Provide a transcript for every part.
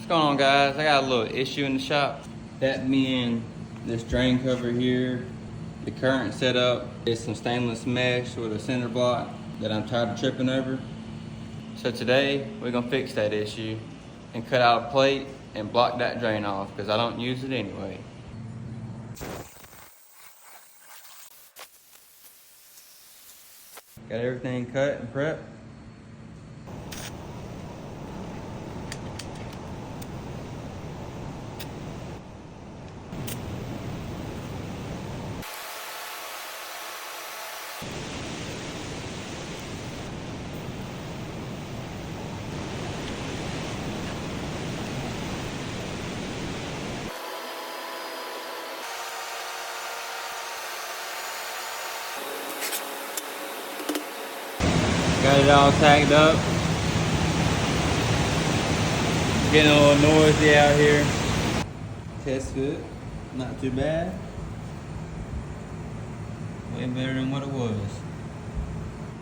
going on, guys? I got a little issue in the shop. That being this drain cover here, the current setup is some stainless mesh with a center block that I'm tired of tripping over. So today we're gonna fix that issue and cut out a plate and block that drain off because I don't use it anyway. Got everything cut and prepped. Got it all tagged up. Getting a little noisy out here. Test fit, not too bad. Way better than what it was.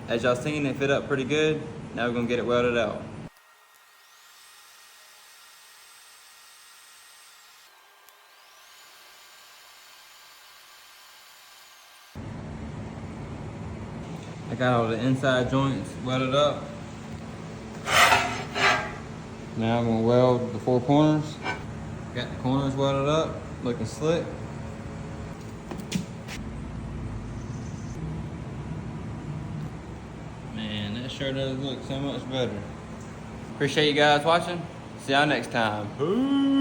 As y'all seen, it fit up pretty good. Now we're gonna get it welded out. I got all the inside joints welded up. Now I'm gonna weld the four corners. Got the corners welded up, looking slick. Man, that sure does look so much better. Appreciate you guys watching. See y'all next time. Peace.